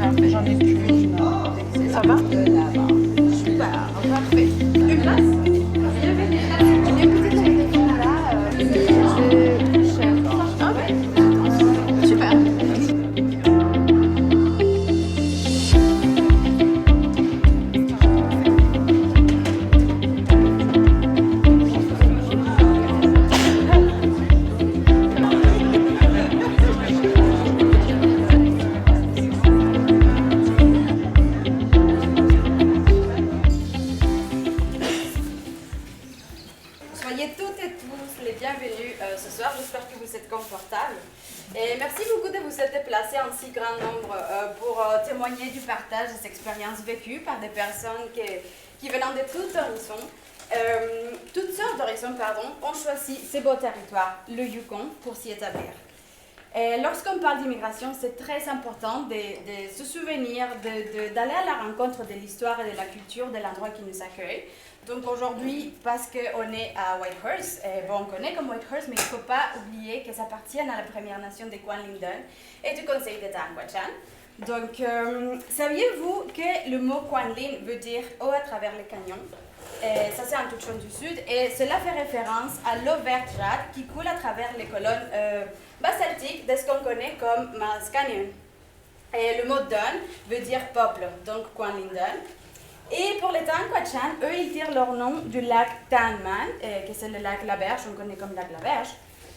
J'en ai qu'une. Ça va? Super, parfait. Une place? Il y a une petite téléphone là. C'est cher. Ok. Super. Soyez toutes et tous les bienvenus ce soir, j'espère que vous êtes confortables. Et merci beaucoup de vous être déplacés en si grand nombre pour témoigner du partage des expériences vécues par des personnes qui venant de toutes sortes d'horizons, ont choisi ces beaux territoires, le Yukon, pour s'y établir. Et lorsqu'on parle d'immigration, c'est très important de se souvenir, d'aller à la rencontre de l'histoire et de la culture de l'endroit qui nous accueille. Donc aujourd'hui, parce qu'on est à Whitehorse, on connaît comme Whitehorse, mais il ne faut pas oublier que ça appartient à la Première Nation des Kwanlinden et du Conseil d'État Angwachan. Donc, saviez-vous que le mot Kwanlin veut dire eau à travers les canyons? Ça, c'est en Tutchon du Sud, et cela fait référence à l'eau verte jade qui coule à travers les colonnes basaltiques de ce qu'on connaît comme Mars Canyon. Et le mot Dun veut dire peuple, donc Kwanlinden. Et pour les Tangwachan, eux, ils tirent leur nom du lac Tanman, qui c'est le lac Laberge, on connaît comme lac Laberge,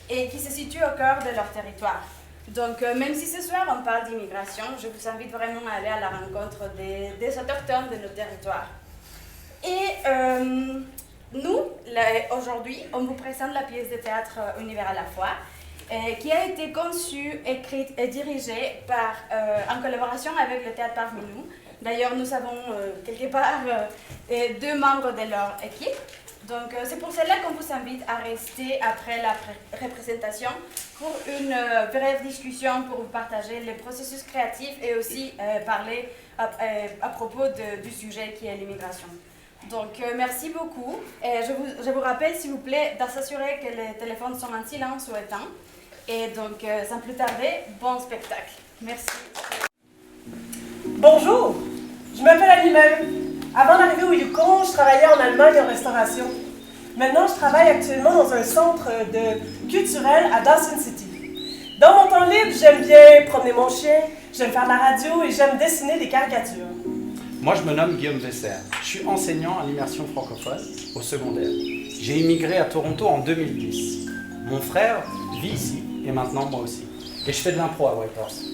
et qui se situe au cœur de leur territoire. Donc, même si ce soir on parle d'immigration, je vous invite vraiment à aller à la rencontre des autochtones de nos territoires. Et nous, aujourd'hui, on vous présente la pièce de théâtre Univers à la fois, qui a été conçue, écrite et dirigée en collaboration avec le Théâtre Parmi nous. D'ailleurs, nous avons quelque part deux membres de leur équipe. Donc, c'est pour cela qu'on vous invite à rester après la représentation pour une brève discussion pour vous partager les processus créatifs et aussi parler à propos du sujet qui est l'immigration. Donc, merci beaucoup. Et je vous rappelle, s'il vous plaît, d'assurer que les téléphones sont en silence ou éteints. Et donc, sans plus tarder, bon spectacle. Merci. Bonjour, je m'appelle Alimel. Avant d'arriver au Yukon, je travaillais en Allemagne en restauration. Maintenant, je travaille actuellement dans un centre culturel à Dawson City. Dans mon temps libre, j'aime bien promener mon chien, j'aime faire de la radio et j'aime dessiner des caricatures. Moi, je me nomme Guillaume Vesser. Je suis enseignant en immersion francophone au secondaire. J'ai immigré à Toronto en 2010. Mon frère vit ici et maintenant moi aussi. Et je fais de l'impro à Whitehorse.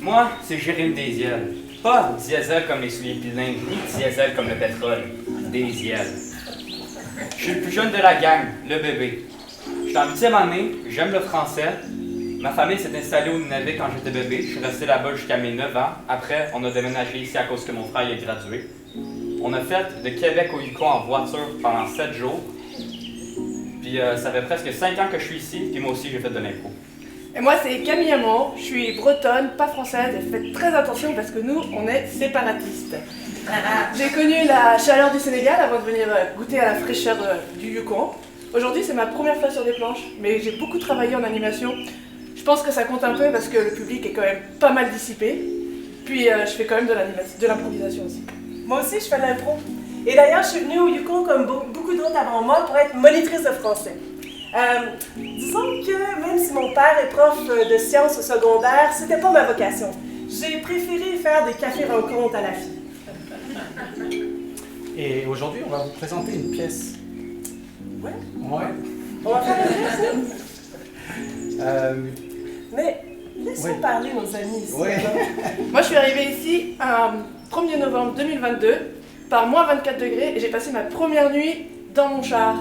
Moi, c'est Jérémy Desiel. Pas diesel comme les souliers pilins, ni diesel comme le pétrole. Desiel. Je suis le plus jeune de la gang, le bébé. Je suis en 8e année, j'aime le français. Ma famille s'est installée au Nunavik quand j'étais bébé. Je suis resté là-bas jusqu'à mes 9 ans. Après, on a déménagé ici à cause que mon frère y est gradué. On a fait de Québec au Yukon en voiture pendant 7 jours. Puis ça fait presque 5 ans que je suis ici, puis moi aussi j'ai fait de l'impro. Et moi, c'est Camille Amand, je suis bretonne, pas française, et faites très attention parce que nous, on est séparatistes. J'ai connu la chaleur du Sénégal avant de venir goûter à la fraîcheur du Yukon. Aujourd'hui, c'est ma première fois sur des planches, mais j'ai beaucoup travaillé en animation. Je pense que ça compte un peu parce que le public est quand même pas mal dissipé. Puis, je fais quand même de l'improvisation aussi. Moi aussi, je fais de l'impro. Et d'ailleurs, je suis venue au Yukon comme beaucoup d'autres avant moi pour être monitrice de français. Disons que même si mon père est prof de sciences au secondaire, c'était pas ma vocation. J'ai préféré faire des cafés-rencontres à la fille. Et aujourd'hui, on va vous présenter une pièce. Ouais? Ouais. On va faire une pièce? Mais laissons parler nos amis ici. Ouais. Moi, je suis arrivée ici un 1er novembre 2022, par moins 24 degrés, et j'ai passé ma première nuit dans mon char.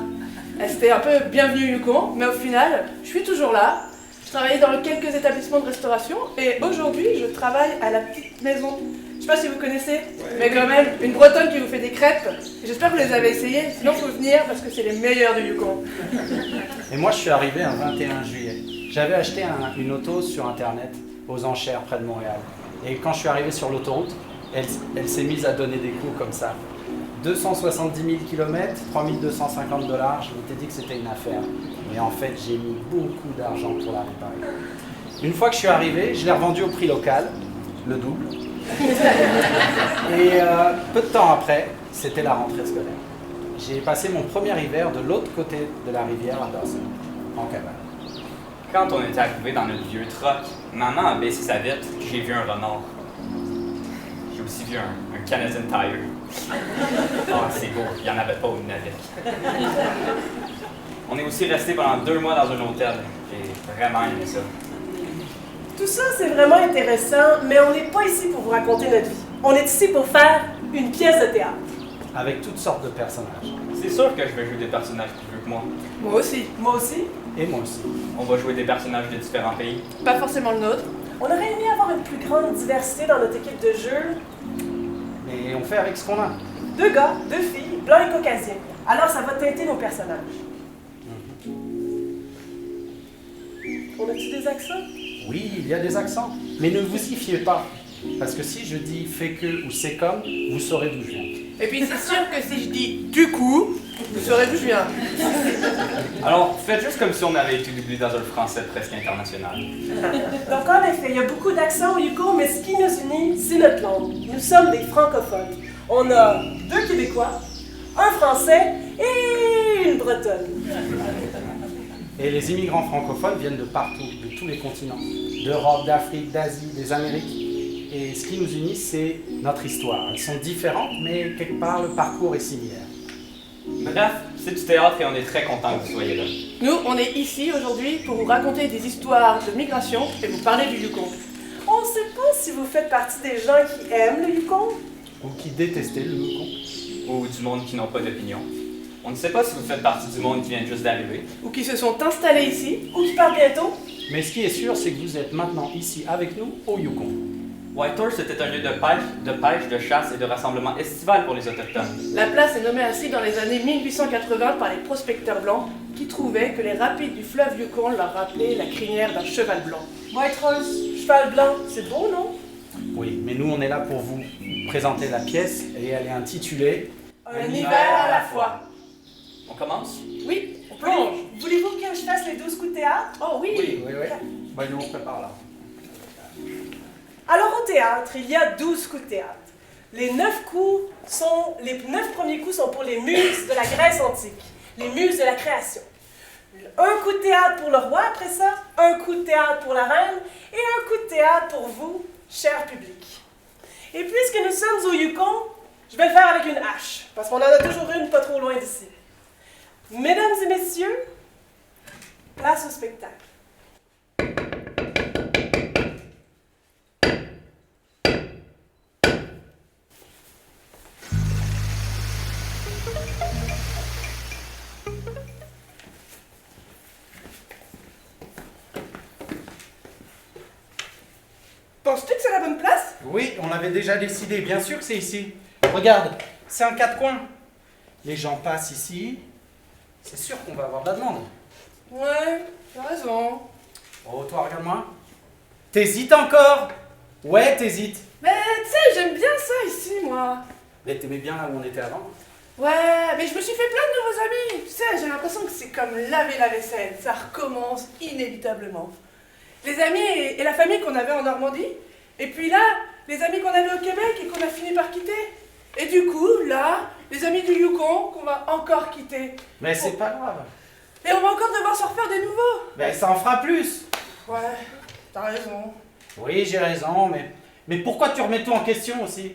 C'était un peu bienvenue Yukon, mais au final, je suis toujours là. Je travaillais dans quelques établissements de restauration, et aujourd'hui, je travaille à la petite maison. Je sais pas si vous connaissez, mais quand même, une bretonne qui vous fait des crêpes. J'espère que vous les avez essayées, sinon il faut venir parce que c'est les meilleurs du Yukon. Et moi, je suis arrivé un 21 juillet. J'avais acheté une auto sur Internet, aux enchères, près de Montréal. Et quand je suis arrivé sur l'autoroute, elle s'est mise à donner des coups comme ça. 270 000 km, 3 250 $, je m'étais dit que c'était une affaire. Mais en fait, j'ai mis beaucoup d'argent pour la réparer. Une fois que je suis arrivé, je l'ai revendue au prix local. le double. Et peu de temps après, c'était la rentrée scolaire. J'ai passé mon premier hiver de l'autre côté de la rivière à Dawson, en cabane. Quand on était arrivé dans notre vieux truck, maman a baissé sa vitre, j'ai vu un renard. J'ai aussi vu un Canadian Tire. Ah, c'est beau, il n'y en avait pas au Nunavik. On est aussi resté pendant 2 mois dans un hôtel. J'ai vraiment aimé ça. Tout ça, c'est vraiment intéressant, mais on n'est pas ici pour vous raconter notre vie. On est ici pour faire une pièce de théâtre. Avec toutes sortes de personnages. C'est sûr que je vais jouer des personnages plus vieux que moi. Moi aussi. Moi aussi. Et moi aussi. On va jouer des personnages de différents pays. Pas forcément le nôtre. On aurait aimé avoir une plus grande diversité dans notre équipe de jeu. Mais on fait avec ce qu'on a. 2 gars, 2 filles, blancs et caucasiens. Alors ça va teinter nos personnages. On a-tu des accents? Oui, il y a des accents. Mais ne vous y fiez pas. Parce que si je dis fait que ou c'est comme, vous saurez d'où je viens. Et puis c'est sûr que si je dis du coup, vous saurez d'où je viens. Alors, faites juste comme si on avait été doublé dans un français presque international. Donc en effet, il y a beaucoup d'accents au Yukon, mais ce qui nous unit, c'est notre langue. Nous sommes des francophones. On a 2 Québécois, un Français et une Bretonne. Et les immigrants francophones viennent de partout, de tous les continents. D'Europe, d'Afrique, d'Asie, des Amériques. Et ce qui nous unit, c'est notre histoire. Elles sont différentes, mais quelque part, le parcours est similaire. Bref, c'est du théâtre et on est très content que vous soyez là. Nous, on est ici aujourd'hui pour vous raconter des histoires de migration et vous parler du Yukon. On ne sait pas si vous faites partie des gens qui aiment le Yukon. Ou qui détestaient le Yukon. Ou du monde qui n'ont pas d'opinion. On ne sait pas si vous faites partie du monde qui vient juste d'arriver. Ou qui se sont installés ici. Ou qui partent bientôt. Mais ce qui est sûr, c'est que vous êtes maintenant ici avec nous au Yukon. Whitehorse c'était un lieu de pêche, de chasse et de rassemblement estival pour les Autochtones. La place est nommée ainsi dans les années 1880 par les prospecteurs blancs qui trouvaient que les rapides du fleuve Yukon leur rappelaient la crinière d'un cheval blanc. Whitehorse, cheval blanc, c'est beau, non? Oui, mais nous, on est là pour vous présenter la pièce et elle est intitulée Un hiver à la fois. On commence? Oui, on plonge. Voulez-vous que je fasse les 12 coups de théâtre? Oh oui. Oui. Bah, nous, on se prépare là. Alors au théâtre, il y a 12 coups de théâtre. Les 9 premiers coups sont pour les muses de la Grèce antique, les muses de la création. Un coup de théâtre pour le roi après ça, un coup de théâtre pour la reine et un coup de théâtre pour vous, cher public. Et puisque nous sommes au Yukon, je vais le faire avec une hache, parce qu'on en a toujours une pas trop loin d'ici. Mesdames et messieurs, place au spectacle. Penses-tu que c'est la bonne place? Oui, on l'avait déjà décidé, bien sûr que c'est ici. Regarde, c'est un 4 coins. Les gens passent ici, c'est sûr qu'on va avoir de la demande. Ouais, t'as raison. Oh, toi, regarde-moi. T'hésites encore? Ouais, t'hésites. Mais tu sais, j'aime bien ça ici, moi. Mais t'aimais bien là où on était avant? Ouais, mais je me suis fait plein de nouveaux amis. Tu sais, j'ai l'impression que c'est comme laver la vaisselle. Ça recommence inévitablement. Les amis et la famille qu'on avait en Normandie. Et puis là, les amis qu'on avait au Québec et qu'on a fini par quitter. Et du coup, là, les amis du Yukon qu'on va encore quitter. Mais c'est pas grave. Et on va encore devoir se refaire des nouveaux. Mais ça en fera plus. Ouais, t'as raison. Oui, j'ai raison, mais pourquoi tu remets tout en question aussi?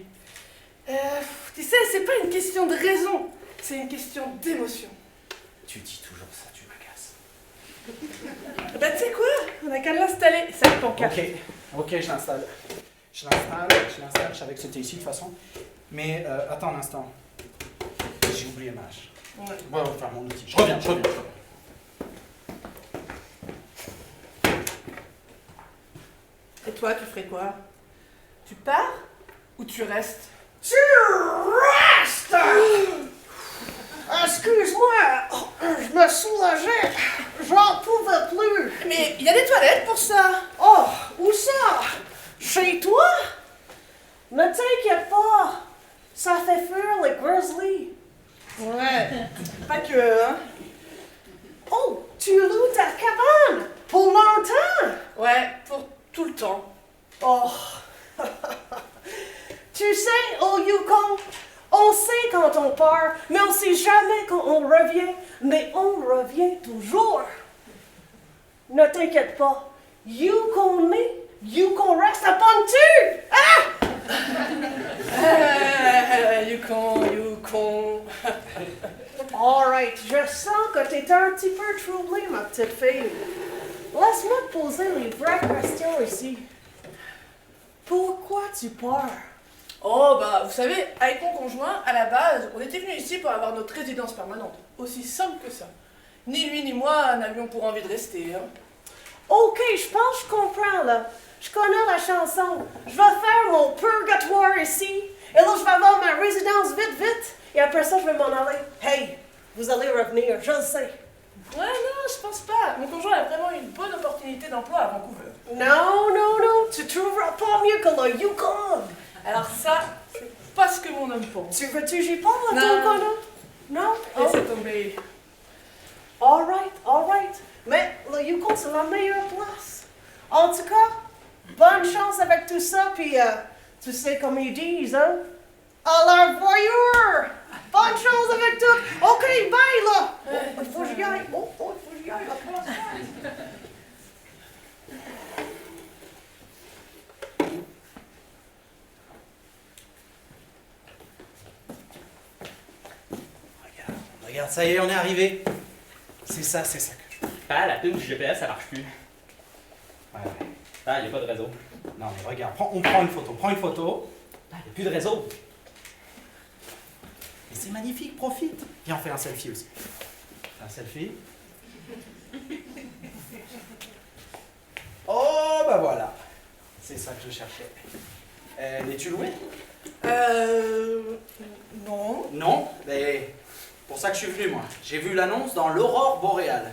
Tu sais, c'est pas une question de raison. C'est une question d'émotion. Tu dis toujours ça, tu m'agaces. Bah tu sais quoi? On a qu'à l'installer. Ça ton cas. Ok, je l'installe. Je savais que c'était ici de toute façon. Mais attends un instant. J'ai oublié ma hache. Ouais. Bon, enfin mon outil. Je reviens. Et toi, tu ferais quoi? Tu pars ou tu restes? Tu restes! Excuse-moi, je me soulageais. J'en pouvais plus. Mais il y a des toilettes pour ça. Oh, où ça? Chez toi? Ne t'inquiète pas. Ça fait fuir les grizzlies. Ouais, pas que, hein. Oh, tu loues ta cabane? Pour longtemps? Ouais, pour tout le temps. Oh, Tu sais, au Yukon, on sait quand on part, mais on sait jamais quand on revient. Mais on revient toujours. Ne t'inquiète pas. Yukon est, Yukon reste à Pontu! Ah! Yukon. Alright, je sens que t'es un petit peu troublée, ma petite fille. Laisse-moi te poser les vraies questions ici. Pourquoi tu pars? Oh bah, vous savez, avec mon conjoint, à la base, on était venus ici pour avoir notre résidence permanente. Aussi simple que ça. Ni lui ni moi n'avions pour envie de rester. Hein. Ok, je pense que je comprends, là. Je connais la chanson. Je vais faire mon purgatoire ici. Et là, je vais avoir ma résidence vite. Et après ça, je vais m'en aller. Hey, vous allez revenir, je le sais. Ouais, non, je pense pas. Mon conjoint a vraiment une bonne opportunité d'emploi à Vancouver. Non, tu trouveras pas mieux que le Yukon. Alors ça, c'est pas ce que mon homme pense. Tu veux-tu pas à Non. ton Yukon? Non? Laissez tomber. Alright. Mais le Yukon, c'est la meilleure place. En tout cas, bonne chance avec tout ça, puis tu sais comme ils disent, hein? À la voyure! Bonne chance avec tout! Ok, bye là! Il faut que j'y aille. Il faut que j'y aille, la place. Regarde, ça y est, on est arrivé. C'est ça que... Ah, la pile du GPS, ça marche plus. Ouais. Ah, il n'y a pas de réseau. Non, mais regarde, on prend une photo. Prends une photo. Ah, il n'y a plus de réseau. Et c'est magnifique, profite. Viens, on fait un selfie aussi. Un selfie. Oh, bah voilà. C'est ça que je cherchais. L'es-tu loué? Non. Non, mais pour ça que je suis venu, moi. J'ai vu l'annonce dans l'Aurore boréale.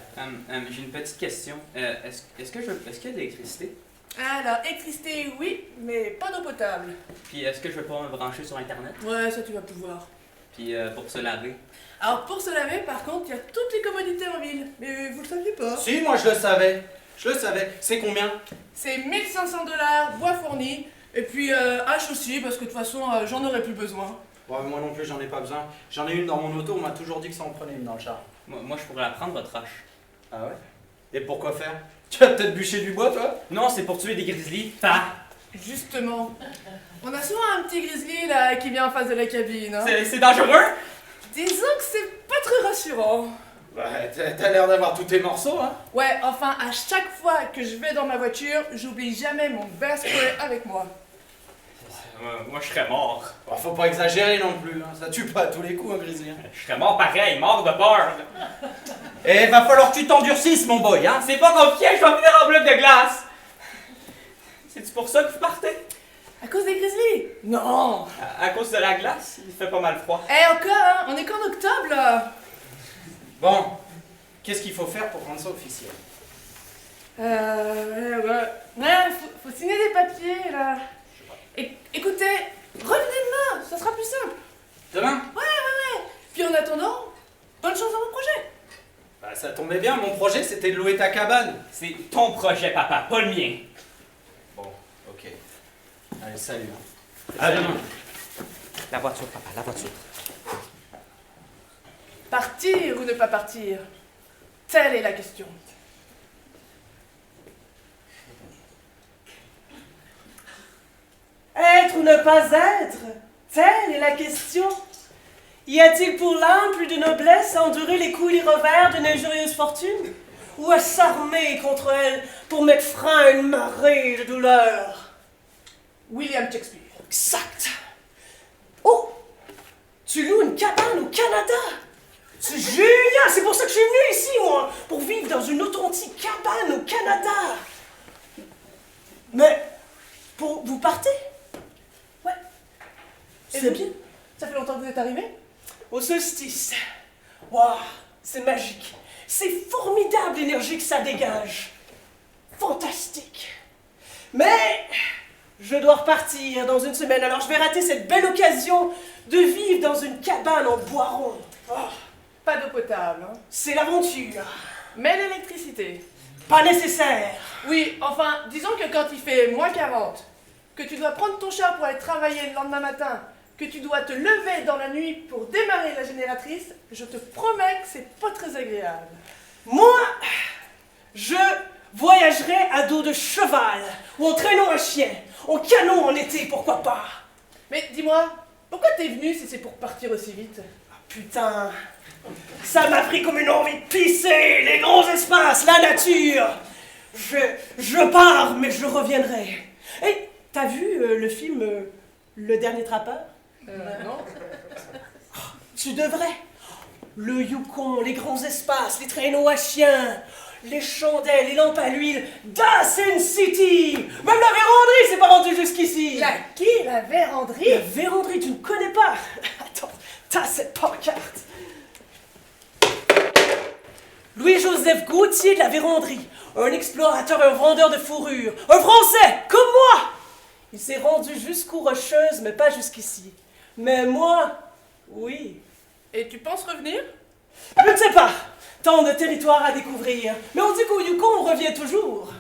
J'ai une petite question. Est-ce qu'il y a de l'électricité? Alors, électricité, oui, mais pas d'eau potable. Puis est-ce que je vais pouvoir me brancher sur Internet? Ouais, ça tu vas pouvoir. Puis pour se laver? Alors, pour se laver, par contre, il y a toutes les commodités en ville. Mais vous le saviez pas. Si, moi je le savais. Je le savais. C'est combien? C'est 1500 $, bois fourni, et puis hache aussi, parce que de toute façon, j'en aurais plus besoin. Ouais, moi non plus, j'en ai pas besoin. J'en ai une dans mon auto, on m'a toujours dit que ça en prenait une dans le char. Moi, je pourrais la prendre, votre hache. Ah ouais? Et pourquoi faire? Tu vas peut-être bûcher du bois, toi? Non, c'est pour tuer des grizzlies. Pah! Justement. On a souvent un petit grizzly là qui vient en face de la cabine. Hein. C'est dangereux? Disons que c'est pas très rassurant. Ouais, t'as l'air d'avoir tous tes morceaux, hein? Ouais, enfin, à chaque fois que je vais dans ma voiture, j'oublie jamais mon bear spray avec moi. Moi, je serais mort. Bon, faut pas exagérer non plus, hein. Ça tue pas à tous les coups, un grizzly. Hein. Je serais mort pareil, mort de peur. Et va falloir que tu t'endurcisses, mon boy, hein? C'est pas compliqué, je vais finir en bloc de glace. C'est-tu pour ça que vous partez? À cause des grizzlies? Non. À cause de la glace, il fait pas mal froid. Eh, encore, hein, on est qu'en octobre là. Bon, qu'est-ce qu'il faut faire pour rendre ça officiel? Ouais, faut signer des papiers là. Écoutez, revenez demain, ça sera plus simple. Demain? Ouais. Puis en attendant, bonne chance dans vos projets. Bah, ça tombait bien, mon projet c'était de louer ta cabane. C'est ton projet, papa, pas le mien. Bon, ok. Allez, salut. À demain. La voiture, papa, la voiture. Partir ou ne pas partir? Telle est la question. Être ou ne pas être? Telle est la question. Y a-t-il pour l'âme plus de noblesse à endurer les coups et les revers d'une injurieuse fortune? Ou à s'armer contre elle pour mettre frein à une marée de douleur? William Shakespeare. Exact! Oh! Tu loues une cabane au Canada! C'est génial! C'est pour ça que je suis venu ici, moi! Pour vivre dans une authentique cabane au Canada! Mais, vous partez? Ouais. Et C'est vous? bien. Ça fait longtemps que vous êtes arrivé? Au solstice. Waouh! C'est magique! C'est formidable l'énergie que ça dégage! Fantastique! Mais, je dois repartir dans une semaine, alors je vais rater cette belle occasion de vivre dans une cabane en bois rond. Oh, Pas d'eau potable, hein. c'est l'aventure. Mais l'électricité. Pas nécessaire. Oui, enfin, disons que quand il fait moins 40 que tu dois prendre ton char pour aller travailler le lendemain matin, que tu dois te lever dans la nuit pour démarrer la génératrice, je te promets que c'est pas très agréable. Moi, je voyagerai à dos de cheval, ou en traîneau à chien, en canot en été, pourquoi pas. Mais dis-moi, pourquoi t'es venu si c'est pour partir aussi vite? Putain, ça m'a pris comme une envie de pisser, les grands espaces, la nature. Je pars, mais je reviendrai. Hey, t'as vu le film Le Dernier Trappeur? Non. Tu devrais. Le Yukon, les grands espaces, les traîneaux à chiens, les chandelles, les lampes à l'huile, Dawson City. Même la véranderie s'est pas rendue jusqu'ici. La qui? La véranderie? La véranderie, tu ne connais pas? Attends, t'as cette pancarte. Louis-Joseph Gauthier de la véranderie, un explorateur et un vendeur de fourrure, un Français, comme moi. Il s'est rendu jusqu'aux Rocheuses, mais pas jusqu'ici. Mais moi, oui. Et tu penses revenir? Je ne sais pas, tant de territoires à découvrir. Mais on dit qu'au Yukon, on revient toujours.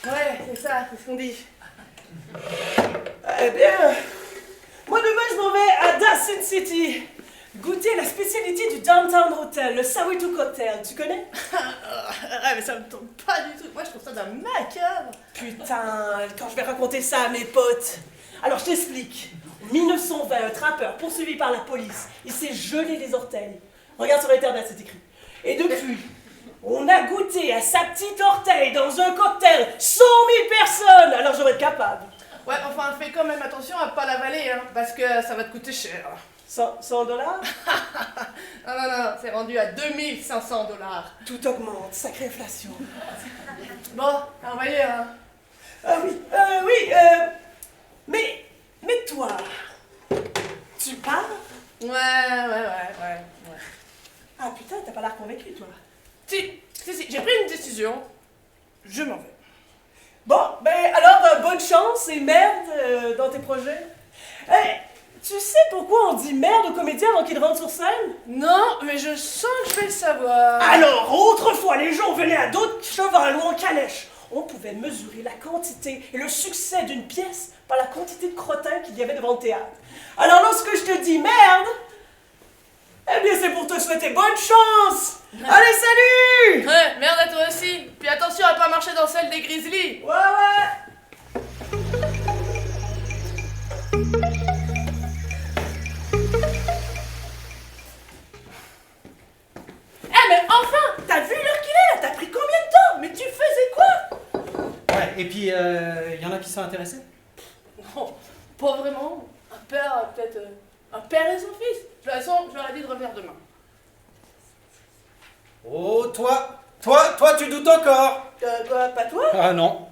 Ouais, c'est ça, c'est ce qu'on dit. Eh bien, moi demain, je m'en vais à Dawson City. Goûter la spécialité du Downtown Hotel, le Sawituk Hotel, tu connais? Ouais, mais ça me tombe pas du tout. Moi, je trouve ça d'un macabre. Putain, quand je vais raconter ça à mes potes. Alors, je t'explique. En 1920, un trappeur poursuivi par la police, il s'est gelé les orteils. Regarde sur Internet, c'est écrit. Et depuis, on a goûté à sa petite orteil dans un cocktail 100 000 personnes. Alors, j'aurais être capable. Ouais, enfin, fais quand même attention à pas l'avaler, hein, parce que ça va te coûter cher. 100 $? Non, c'est rendu à 2500 $. Tout augmente, sacrée inflation. Bon, envoyez, hein. Ah oui, mais toi, tu pars? Ouais. Ah putain, t'as pas l'air convaincu, toi. Si, j'ai pris une décision. Je m'en vais. Bon, ben alors, bonne chance et merde dans tes projets. Hey, tu sais pourquoi on dit merde aux comédiens avant qu'ils rentrent sur scène? Non, mais je sens que je vais le savoir. Alors, autrefois, les gens venaient à d'autres cheval ou en calèche. On pouvait mesurer la quantité et le succès d'une pièce par la quantité de crottins qu'il y avait devant le théâtre. Alors, lorsque je te dis merde, eh bien, c'est pour te souhaiter bonne chance. Allez, salut! Ouais, merde à toi aussi. Puis attention à pas marcher dans celle des Grizzlies. Ouais. Eh, mais enfin, t'as vu l'heure qu'il est là? T'as pris combien de temps? Mais tu faisais quoi? Ouais, et puis il y en a qui sont intéressés? Non, pas vraiment. Un père, peut-être. Un père et son fils. De toute façon, je leur ai dit de revenir demain. Oh, toi, tu doutes encore? Quoi, pas toi? Ah non.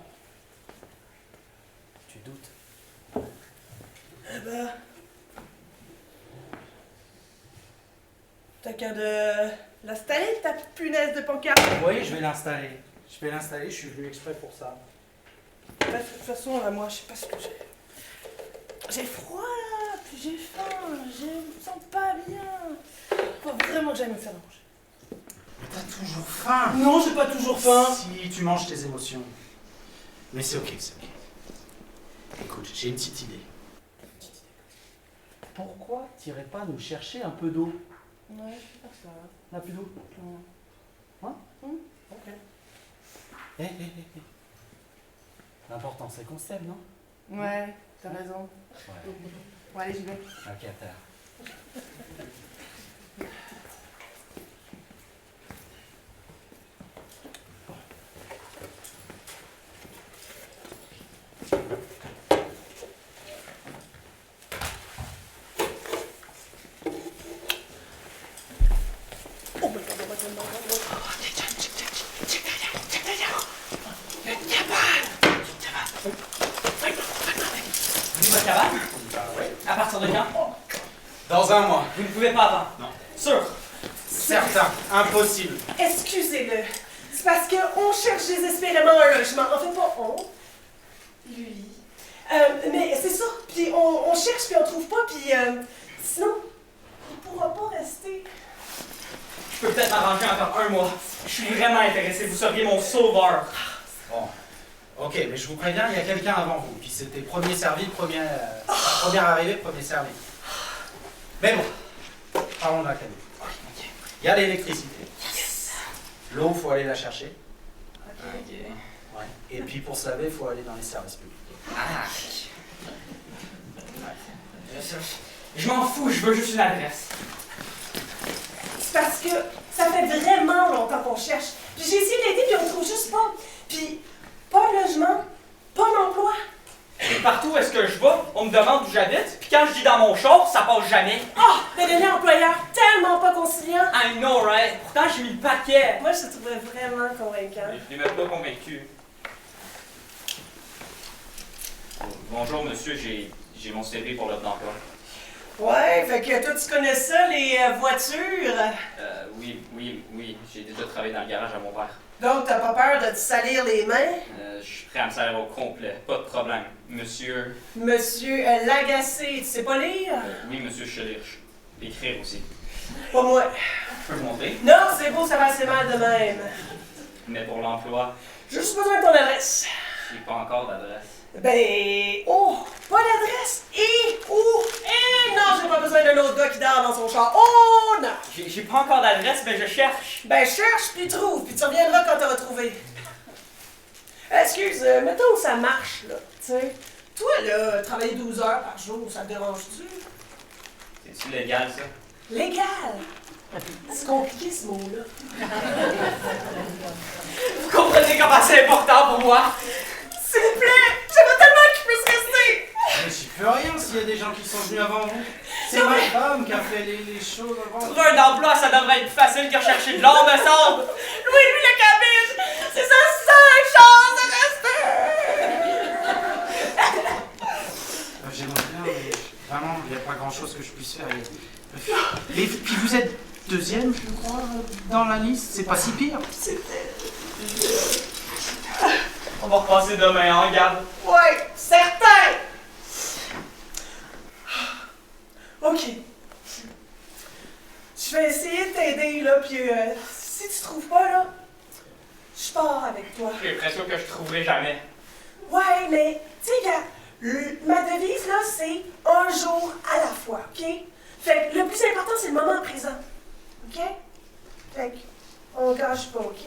Tu doutes. Eh ben... T'as qu'à de... L'installer, ta punaise de pancarte. Oui, je vais l'installer. Je suis venu exprès pour ça. De toute façon, là, moi, je sais pas ce que j'ai. J'ai froid, là, puis j'ai faim, je me sens pas bien. Faut vraiment que j'aille me faire manger. T'as toujours faim. Non, j'ai pas toujours faim. Si, tu manges tes émotions. Mais c'est ok. Écoute, j'ai une petite idée. Pourquoi t'irais pas nous chercher un peu d'eau? Ouais, je sais pas ça. On n'a plus d'eau? Hein? Ok. Hé. L'important, c'est qu'on s'aime, non? Ouais, t'as raison. Ouais. Bon, allez, j'y vais. Ok, à terre. Votre cabane? À partir de quand? Dans un mois. Vous ne pouvez pas attendre. Non. Sûr. Certain. Impossible. Excusez-le. C'est parce qu'on cherche désespérément un logement. En fait, pas on. Lui. Mais c'est ça. Puis on cherche, puis on trouve pas, puis sinon, il pourra pas rester. Je peux peut-être m'arranger encore un mois. Je suis vraiment intéressé. Vous seriez mon sauveur. Bon. Ok, mais je vous préviens, il y a quelqu'un avant vous. Puis c'était premier servi, première arrivée, premier servi. Mais bon, parlons de l'académie. Il y a l'électricité. L'eau, il faut aller la chercher. Ok. Ouais. Et puis pour se laver, il faut aller dans les services publics. Ah. Je m'en fous, je veux juste une adresse. C'est parce que ça fait vraiment longtemps qu'on cherche. Puis j'ai essayé d'aider, puis on ne trouve juste pas. Puis pas de logement, pas d'emploi. Et partout où est-ce que je vais, on me demande où j'habite, puis quand je dis dans mon char, ça passe jamais. Ah! Le dernier employeur, tellement pas conciliant. I know, right? Pourtant, j'ai mis le paquet. Moi, je te trouvais vraiment convaincant. Je n'ai même pas convaincu. Bonjour, monsieur, j'ai mon CV pour l'offre d'emploi. Ouais, fait que toi, tu connais ça, les voitures. Oui, j'ai déjà travaillé dans le garage à mon père. Donc, t'as pas peur de te salir les mains? Je suis prêt à me servir au complet, pas de problème. Monsieur... Monsieur Lagacé, tu sais pas lire? oui, monsieur, je sais lire. Écrire aussi. Pas moi. Je peux vous montrer? Non, c'est beau, ça va assez mal de même. Mais pour l'emploi, J'ai juste besoin de ton adresse. j'ai pas encore d'adresse. Ben, oh, pas d'adresse. Non, j'ai pas besoin d'un autre gars qui dort dans son char. Oh, non. J'ai pas encore d'adresse, mais je cherche. Ben, cherche, puis trouve, puis tu reviendras quand t'auras trouvé. Excuse, mettons que ça marche, là, tu sais. Toi, là, travailler 12 heures par jour, ça te dérange-tu? C'est-tu légal, ça? Légal. C'est compliqué, ce mot-là. Vous comprenez comment c'est important pour moi? S'il vous plaît, j'aimerais tellement que je puisse rester. Mais j'y peux rien s'il y a des gens qui sont venus avant vous. C'est ma femme qui a fait les choses avant. Trouver un emploi, ça devrait être plus facile que chercher de l'or, me semble. Lui, la cabine, c'est sa seule chance de rester. J'aimerais bien, mais vraiment, il n'y a pas grand-chose que je puisse faire. Et puis vous êtes deuxième, je crois, dans la liste. C'est pas si pire. On va repasser demain, hein, regarde. Ouais, certain. Ok. Je vais essayer de t'aider, là, puis si tu trouves pas, là, je pars avec toi. J'ai l'impression que je trouverai jamais. Ouais, mais, tu sais, gars, ma devise, là, c'est un jour à la fois, ok? Fait que le plus important, c'est le moment présent, ok? Fait que, on gâche pas, ok?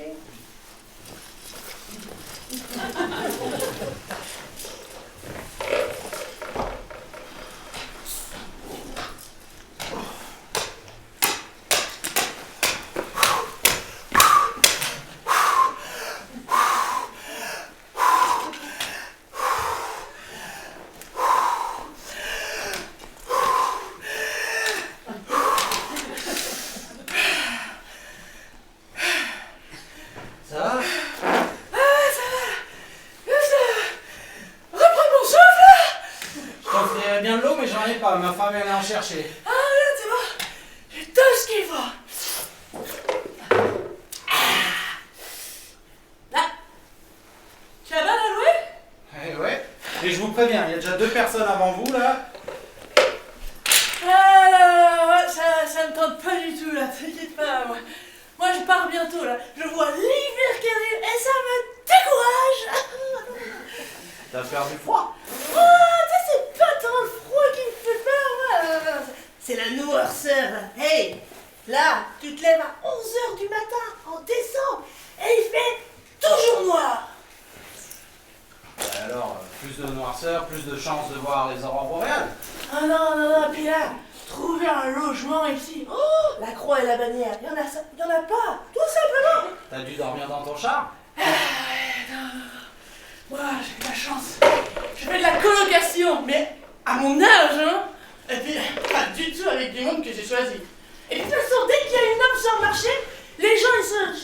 Ça va? Je t'offrirais bien de l'eau, mais j'en ai pas. Ma femme vient en chercher. Ah, là, tu vois, j'ai tout ce qu'il faut. Là, tu as mal à louer? Eh ouais. Et je vous préviens, il y a déjà 2 personnes avant vous, là. Ouais, ça me tente pas du tout, là, t'inquiète pas, moi je pars bientôt, là. Je vois l'hiver qui arrive et ça me décourage. T'as perdu froid. C'est pas tant le froid qui me fait peur, moi. C'est la noirceur. Hey, là, tu te lèves à 11h du matin, en décembre, et il fait toujours noir. Alors, plus de noirceur, plus de chances de voir les aurores boréales. Ah non, puis là, trouver un logement ici. Oh, la croix et la bannière, y en a pas, tout simplement. T'as dû dormir dans ton char? Moi, j'ai de la chance. Je fais de la colocation, mais à mon âge, hein. Et puis, pas du tout avec du monde que j'ai choisi. Et de toute façon, dès qu'il y a une offre sur le marché, les gens,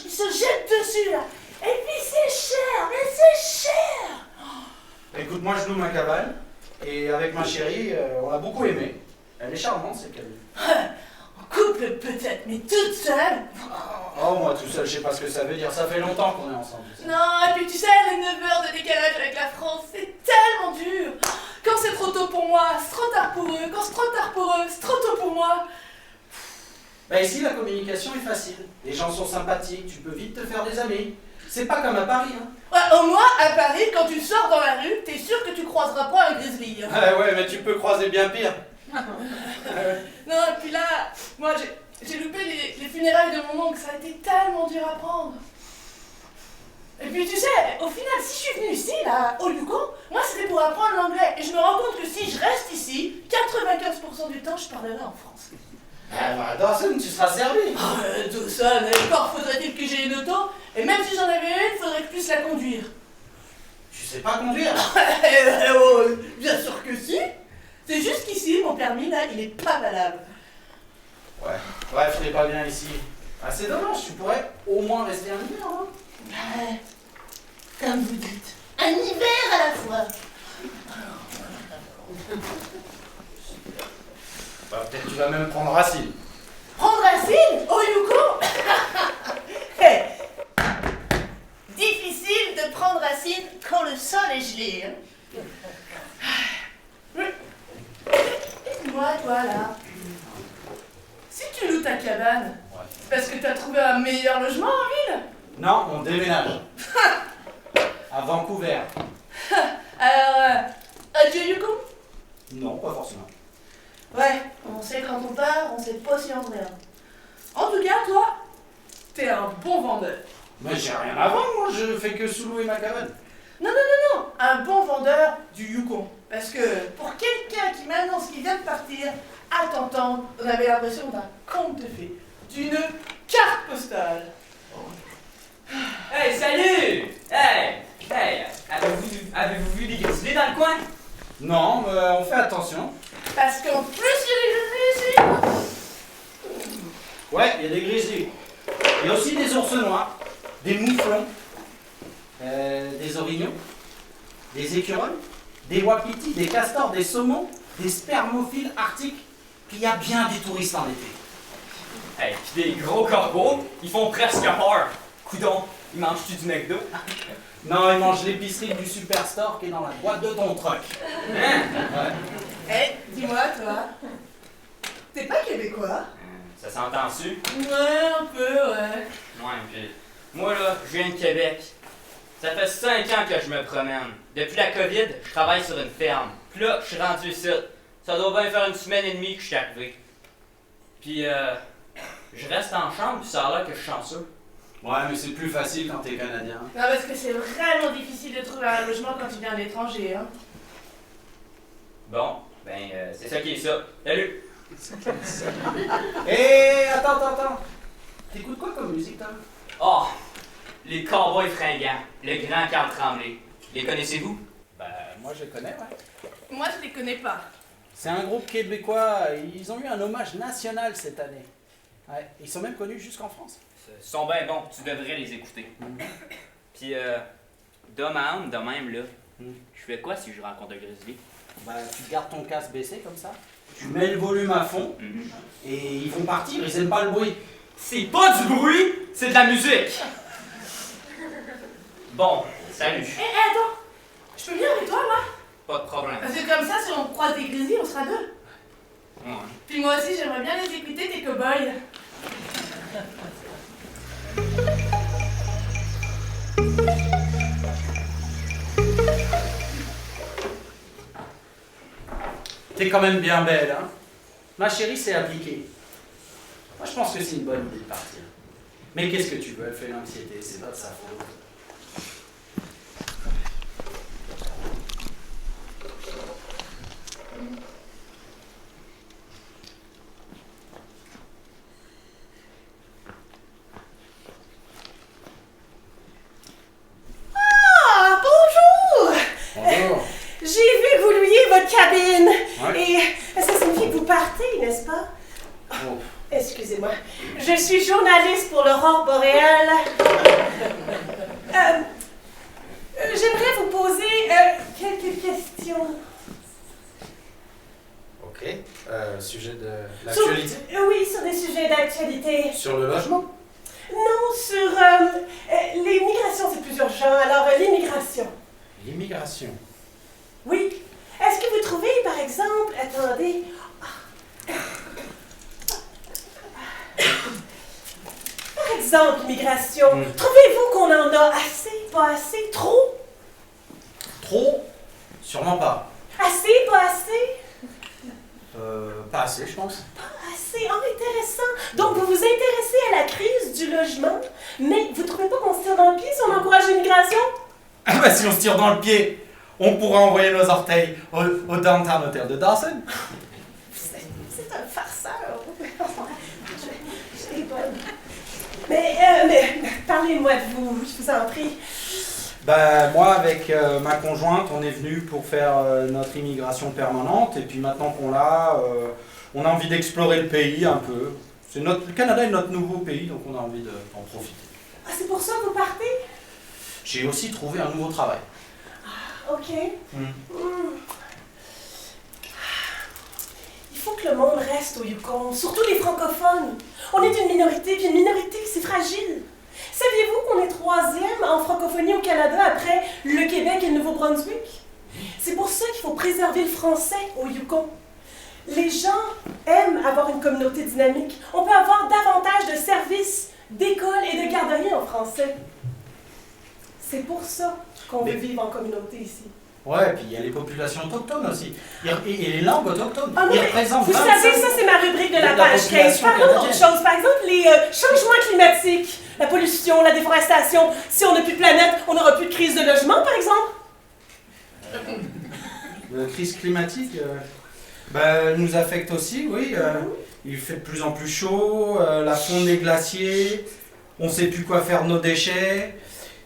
ils se jettent dessus, là. Et puis, c'est cher, mais c'est cher. Écoute, moi je loue ma cabane. Et avec ma chérie, on l'a beaucoup aimée. Elle est charmante, cette cabine. En couple, peut-être, mais toute seule. Oh, moi tout seul, je sais pas ce que ça veut dire. Ça fait longtemps qu'on est ensemble. tu sais. Non, et puis tu sais, les 9 heures de décalage avec la France, c'est tellement dur. Quand c'est trop tôt pour moi, c'est trop tard pour eux. Quand c'est trop tard pour eux, c'est trop tôt pour moi. Bah ici, la communication est facile. Les gens sont sympathiques, tu peux vite te faire des amis. C'est pas comme à Paris, hein. Ouais, au moins, à Paris, quand tu sors dans la rue, t'es sûr que tu croiseras pas un grizzly. Hein. Ah ouais, mais tu peux croiser bien pire. Non, et puis là, moi, j'ai loupé les funérailles de mon oncle. Ça a été tellement dur à prendre. Et puis, tu sais, au final, si je suis venue ici, là, au Yukon, moi, c'était pour apprendre l'anglais. Et je me rends compte que si je reste ici, 95% du temps, je parlerai en français. Ah bah, Dawson, tu seras servi. Tout ça, encore faudrait-il que j'ai une auto. Et même si j'en avais une, faudrait que je puisse la conduire. Tu sais pas conduire. Oh, bien sûr que si. C'est juste qu'ici, mon permis, là, il est pas valable. Ouais, bref, je l'ai pas bien ici. Ah, c'est dommage, tu pourrais au moins rester un hiver, hein. Ouais, comme vous dites, un hiver à la fois. Bah, peut-être tu vas même prendre racine. Prendre racine au Yukon. Hey, difficile de prendre racine quand le sol est gelé. Hein. Moi, toi, là, si tu loues ta cabane, c'est parce que t'as trouvé un meilleur logement en ville. Non, on déménage. À Vancouver. Alors, adieu Yukon. Non, pas forcément. Ouais, on sait quand on part, on sait pas si on revient. En tout cas, toi, t'es un bon vendeur. Mais j'ai rien à vendre, moi, je fais que sous-louer ma cabane. Non, un bon vendeur du Yukon. Parce que pour quelqu'un qui m'annonce qu'il vient de partir, à t'entendre, on avait l'impression d'un conte de fées, d'une carte postale. Hey, salut! Hey! Avez-vous vu des grizzlies dans le coin? Non, mais on fait attention. Parce qu'en plus, il y a des grizzlies ici. Ouais, il y a des grizzlies. Il y a aussi des ours noirs, des mouflons, des orignaux, des écureuils, des wapitis, des castors, des saumons, des spermophiles arctiques. Puis il y a bien des touristes en été. Hey, pis des gros corbeaux, ils font presque peur. Coudon, ils mangent-tu du McDo? Non, ils mangent l'épicerie du Superstore qui est dans la boîte de ton truck. Hein? Ouais. Hey, dis-moi, toi, t'es pas québécois? Ça s'entend-tu? Ouais, un peu, ouais. Ouais, pis moi là, je viens de Québec. Ça fait 5 ans que je me promène. Depuis la COVID, je travaille sur une ferme. Puis là, je suis rendu ici. Ça doit bien faire 1 semaine et demie que je suis arrivé. Puis je reste en chambre, puis ça a l'air que je suis chanceux. Ouais, mais c'est plus facile quand t'es Canadien. Non, parce que c'est vraiment difficile de trouver un logement quand tu viens de l'étranger, hein. Bon, ben c'est ça qui est ça. Salut! Hé, attends. T'écoutes quoi comme musique, toi? Oh! Les Cowboys fringants, le grand Carl Tremblay. Les connaissez-vous? Bah, moi je connais, ouais. Moi, je les connais pas. C'est un groupe québécois, ils ont eu un hommage national cette année. Ouais, ils sont même connus jusqu'en France. Ils sont bien bons, tu devrais les écouter. Puis, de même, là, je fais quoi si je rencontre un grizzly? Bah, tu gardes ton casque baissé comme ça, tu mets le volume à fond, et ils vont partir, ils aiment pas le bruit. C'est pas du bruit, c'est de la musique! Bon, salut. Hé, attends! Je peux venir avec toi, moi? Pas de problème. Parce que comme ça, si on croise des grizzlies, on sera deux. Ouais. Puis moi aussi, j'aimerais bien les écouter, tes cow-boys. T'es quand même bien belle, hein? Ma chérie, c'est appliqué. Moi, je pense que c'est une bonne idée de partir. Mais qu'est-ce que tu veux? Elle fait l'anxiété, c'est pas de sa faute. Ah, bonjour! Bonjour. J'ai vu que vous louiez votre cabine. Ouais. Et ça signifie que vous partez, n'est-ce pas? Oh. Excusez-moi. Je suis journaliste pour l'Aurore boréale. J'aimerais vous poser quelques questions. Ok. Sujet de l'actualité? Oui, sur des sujets d'actualité. Sur le logement? Non, sur les migrations, c'est plus urgent. Alors, l'immigration. L'immigration. Oui. Est-ce que vous trouvez, par exemple, attendez. exemple, l'immigration. Trouvez-vous qu'on en a assez, pas assez, trop? Trop? Sûrement pas. Assez, pas assez? Pas assez, je pense. Assez, intéressant. Donc, vous vous intéressez à la crise du logement, mais vous trouvez pas qu'on se tire dans le pied si on encourage l'immigration? Ah bah si on se tire dans le pied, on pourra envoyer nos orteils au Downtown Hotel de Dawson. C'est un farceur. Mais parlez-moi de vous, je vous en prie. Bah moi avec ma conjointe, on est venu pour faire notre immigration permanente et puis maintenant qu'on l'a, on a envie d'explorer le pays un peu. Le Canada est notre nouveau pays, donc on a envie d'en profiter. Ah, c'est pour ça que vous partez? J'ai aussi trouvé un nouveau travail. Ok. Il faut que le monde reste au Yukon, surtout les francophones. On est une minorité, puis une minorité, c'est fragile. Saviez-vous qu'on est 3e en francophonie au Canada après le Québec et le Nouveau-Brunswick? C'est pour ça qu'il faut préserver le français au Yukon. Les gens aiment avoir une communauté dynamique. On peut avoir davantage de services, d'écoles et de garderies en français. C'est pour ça qu'on veut vivre en communauté ici. Ouais, puis il y a les populations autochtones aussi. Et les langues autochtones. Ah non, Ils mais représentent vous 25 savez, ça c'est ma rubrique de la de la page 15. population Parlons d'autre canadienne. chose. Par exemple, les changements climatiques, la pollution, la déforestation. Si on n'a plus de planète, on n'aura plus de crise de logement, par exemple. La crise climatique elle nous affecte aussi, oui. Il fait de plus en plus chaud, la fonte des glaciers, on ne sait plus quoi faire de nos déchets,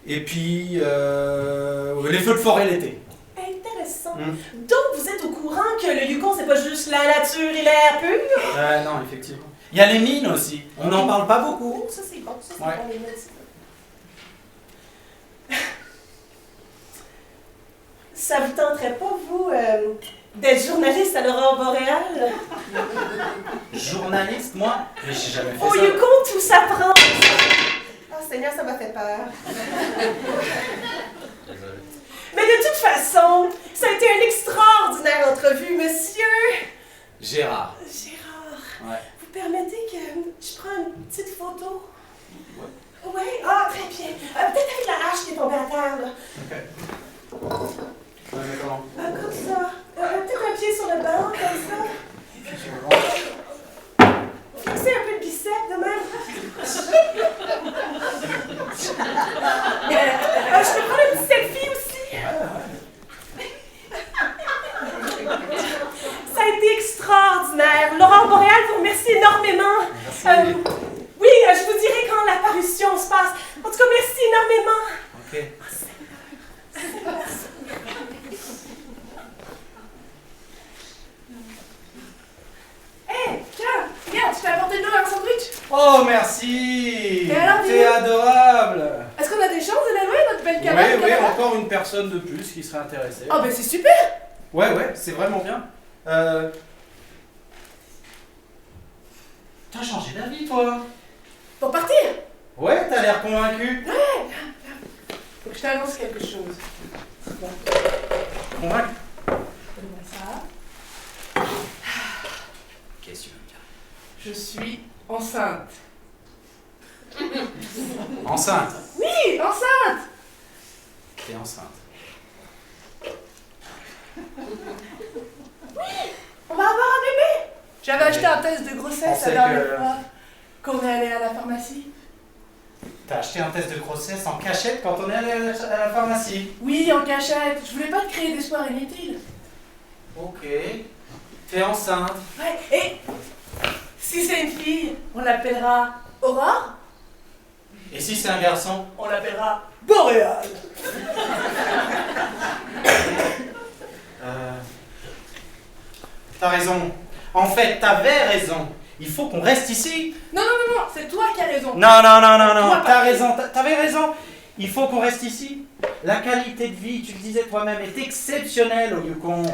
et puis les feux de forêt l'été. Intéressant. Donc, vous êtes au courant que le Yukon, c'est pas juste la nature et l'air pur? Non, effectivement. Il y a les mines aussi, on n'en parle pas beaucoup. Oh, ça c'est bon, ça c'est Ouais. bon, les médecins. Ça vous tenterait pas, vous, d'être journaliste à l'aurore boréale? Journaliste, moi? Mais j'ai jamais fait Au ça. Yukon, tout s'apprend. Oh Seigneur, ça m'a fait peur. Désolé. Mais de toute façon, ça a été une extraordinaire entrevue, monsieur. Gérard. Gérard, Ouais. vous permettez que je prenne une petite photo? Ouais. Oui? Ah, très bien. Peut-être avec la hache qui est tombée à terre, là. Ok. Ouais, mais comment? Comme ça. Peut-être un pied sur le banc, comme ça. Fixez un peu le bicep, de même. Je peux prendre un petit selfie aussi. Ça a été extraordinaire. L'aurore boréale vous remercie énormément. Oui, je vous dirai quand la parution se passe. En tout cas, merci énormément. Ok. Hé, tiens, regarde, je t'ai apporté de l'eau et un sandwich. Oh, merci! Et alors, T'es dis-nous? adorable! Est-ce qu'on a des chances de la louer, notre belle cabane Oui, Canada? encore une personne de plus qui serait intéressée. Oh, ben c'est super. Ouais, c'est vraiment bien. T'as changé d'avis, toi? Pour partir, Ouais, t'as l'air convaincu. faut que je t'annonce quelque chose. Bon, Convaincu? donne-moi ça. Qu'est-ce que tu veux me dire? Je suis enceinte. Enceinte. Oui, enceinte. T'es enceinte. On va avoir un bébé. J'avais acheté un test de grossesse Pensais la dernière que- fois qu'on est allé à la pharmacie. T'as acheté un test de grossesse en cachette quand on est allé à la pharmacie. Oui, en cachette. Je voulais pas te créer d'espoir inutile. Ok. T'es enceinte. Ouais, et si c'est une fille, on l'appellera Aurore. Et si c'est un garçon? On l'appellera Boréal. T'as raison. En fait, t'avais raison. Il faut qu'on reste ici. Non, c'est toi qui as raison. Non, Toi, t'as pas- raison, t'avais raison. Il faut qu'on reste ici. La qualité de vie, tu le disais toi-même, est exceptionnelle au Yukon. Non,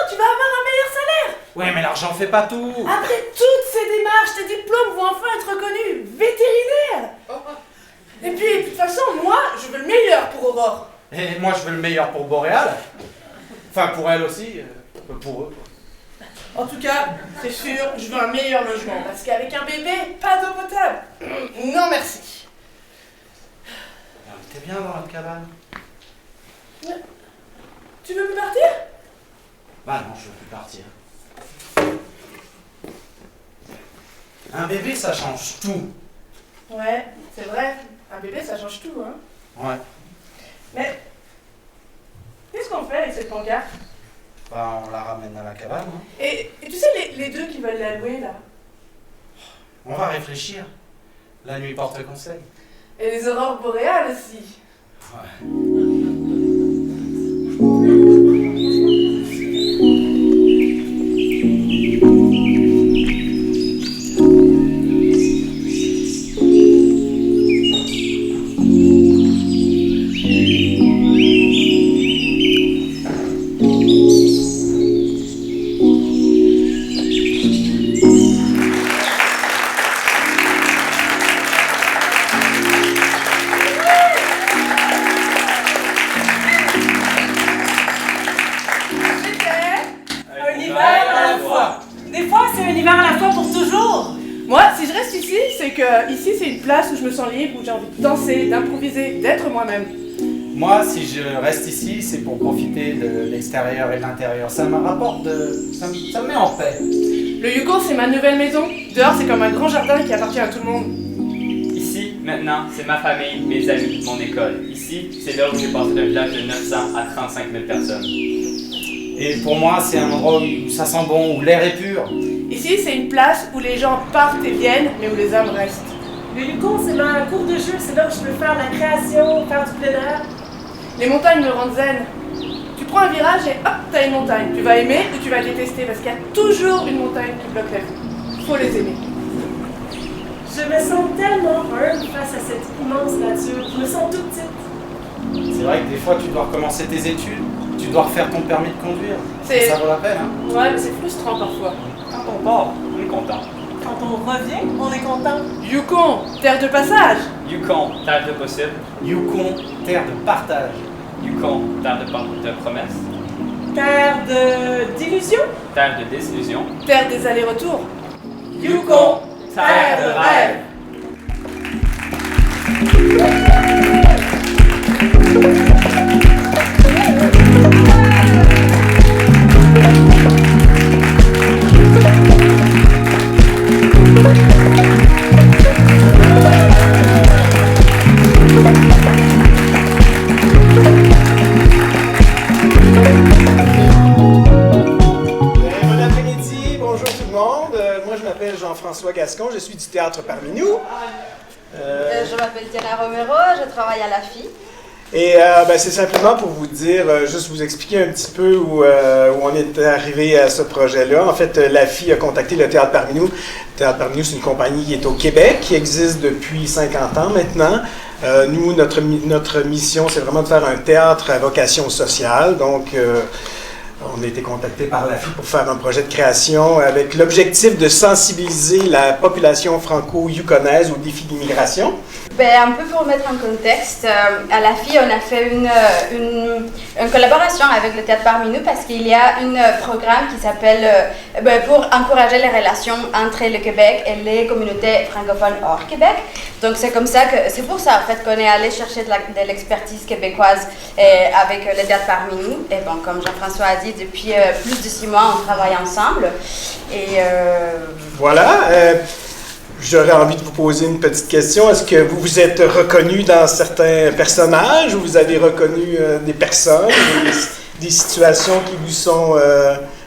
tu vas avoir un meilleur salaire. Ouais, mais l'argent fait pas tout. Après toutes ces démarches, tes diplômes vont enfin être reconnus. Vétérinaire. Et puis, de toute façon, moi, je veux le meilleur pour Aurore. Et moi, je veux le meilleur pour Boréal. Enfin, pour elle aussi. Pour eux. En tout cas, c'est sûr, je veux un meilleur logement, parce qu'avec un bébé, pas d'eau potable. Non merci. T'es bien dans la cabane? Tu veux plus partir? Bah non, je veux plus partir. Un bébé, ça change tout. Ouais, c'est vrai. Un bébé, ça change tout, hein. Ouais. Mais, qu'est-ce qu'on fait avec cette pancarte? Bah, on la ramène à la cabane. Hein. Et tu sais, les deux qui veulent la louer, là? On va réfléchir. La nuit porte conseil. Et les aurores boréales aussi. Ouais. Moi, si je reste ici, c'est que ici c'est une place où je me sens libre, où j'ai envie de danser, d'improviser, d'être moi-même. Moi, si je reste ici, c'est pour profiter de l'extérieur et de l'intérieur. Ça me rapporte ça me met en paix. Le Yukon, c'est ma nouvelle maison. Dehors, c'est comme un grand jardin qui appartient à tout le monde. Ici, maintenant, c'est ma famille, mes amis, mon école. Ici, c'est là où j'ai passé d'un village de 900 à 35 000 personnes. Et pour moi, c'est un endroit où ça sent bon, où l'air est pur. Ici, c'est une place où les gens partent et viennent, mais où les âmes restent. Le Yukon, c'est ma cour de jeu, c'est là où je peux faire la création, faire du plein air. Les montagnes me rendent zen. Tu prends un virage et hop, t'as une montagne. Tu vas aimer ou tu vas détester parce qu'il y a toujours une montagne qui bloque la vue. Faut les aimer. Je me sens tellement humble face à cette immense nature. Je me sens toute petite. C'est vrai que des fois, tu dois recommencer tes études, tu dois refaire ton permis de conduire. Ça vaut la peine, hein? Ouais, mais c'est frustrant parfois. Quand on part, on est content. Quand on revient, on est content. Yukon, terre de passage. Yukon, terre de possible. Yukon, terre de partage. Yukon, terre de promesses. Terre d'illusion. Terre de désillusion. Terre des allers-retours. Yukon, terre de rêve. Bon après-midi, bonjour tout le monde. Moi, je m'appelle Jean-François Gascon, je suis du théâtre parmi nous. Je m'appelle Diana Romero, je travaille à la FI. Et c'est simplement pour vous dire, juste vous expliquer un petit peu où on est arrivé à ce projet-là. En fait, la FI a contacté le Théâtre parmi nous. Le Théâtre parmi nous, c'est une compagnie qui est au Québec, qui existe depuis 50 ans maintenant. Nous, notre mission, c'est vraiment de faire un théâtre à vocation sociale. Donc, on a été contacté par la FI pour faire un projet de création avec l'objectif de sensibiliser la population franco-yukonaise aux défis d'immigration. Un peu pour mettre en contexte, à la FI, on a fait une collaboration avec le Théâtre parmi nous parce qu'il y a un programme qui s'appelle pour encourager les relations entre le Québec et les communautés francophones hors Québec. Donc c'est comme ça que c'est pour ça en fait qu'on est allé chercher de l'expertise québécoise avec le Théâtre parmi nous. Et bon, comme Jean-François a dit, depuis plus de 6 mois, on travaille ensemble. Et voilà. J'aurais envie de vous poser une petite question. Est-ce que vous vous êtes reconnu dans certains personnages ou vous avez reconnu des personnes, des situations qui vous sont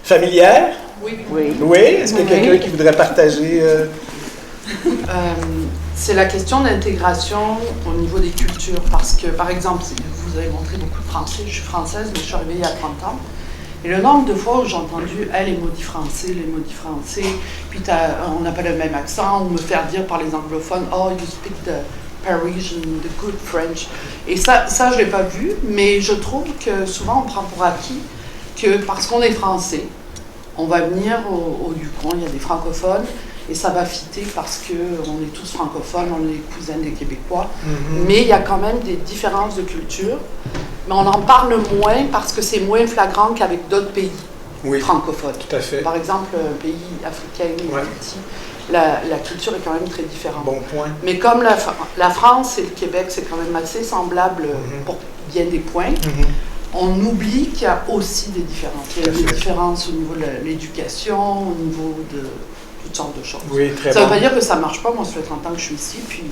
familières? Oui. Oui? Est-ce qu'il y a quelqu'un qui voudrait partager? C'est la question d'intégration au niveau des cultures. Parce que, par exemple, vous avez montré beaucoup de français. Je suis française, mais je suis arrivée il y a 30 ans. Et le nombre de fois où j'ai entendu les maudits français, puis on n'a pas le même accent, ou me faire dire par les anglophones, oh, you speak the Parisian, the good French. Et ça je ne l'ai pas vu, mais je trouve que souvent on prend pour acquis que parce qu'on est français, on va venir au Yukon, il y a des francophones, et ça va fitter parce qu'on est tous francophones, on est cousins des Québécois, mais il y a quand même des différences de culture. Mais on en parle moins parce que c'est moins flagrant qu'avec d'autres pays. Oui. francophones. Tout à fait. Par exemple, un pays africain, Ouais. Haïti, la culture est quand même très différente. Bon point. Mais comme la France et le Québec, c'est quand même assez semblable pour bien des points, on oublie qu'il y a aussi des différences. Il y a des différences au niveau de l'éducation, au niveau de toutes sortes de choses. Oui, très Ça ne bon. veut pas dire que ça ne marche pas. Moi, ça fait 30 ans que je suis ici, puis...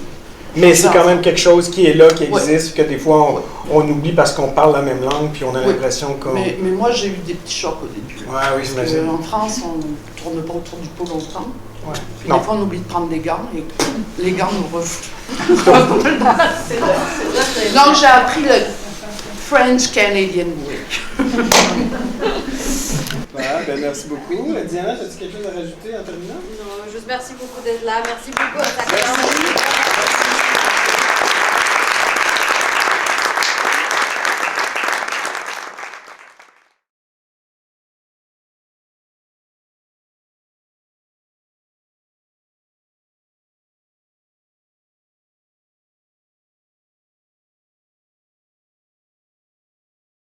Mais c'est quand même quelque chose qui est là, qui Ouais. existe, que des fois on oublie parce qu'on parle la même langue, puis on a l'impression qu'on... Mais moi, j'ai eu des petits chocs au début. Ouais, oui, Parce j'imagine. qu'en France, on ne tourne pas autour du pot longtemps. Ouais. Puis Non. des fois, on oublie de prendre des gants et les gants nous refoutent. Donc, j'ai appris le French Canadian Way. Voilà, ben merci beaucoup. Diana, as-tu quelque chose à rajouter en terminant? Non, juste merci beaucoup d'être là. Merci beaucoup à ta classe.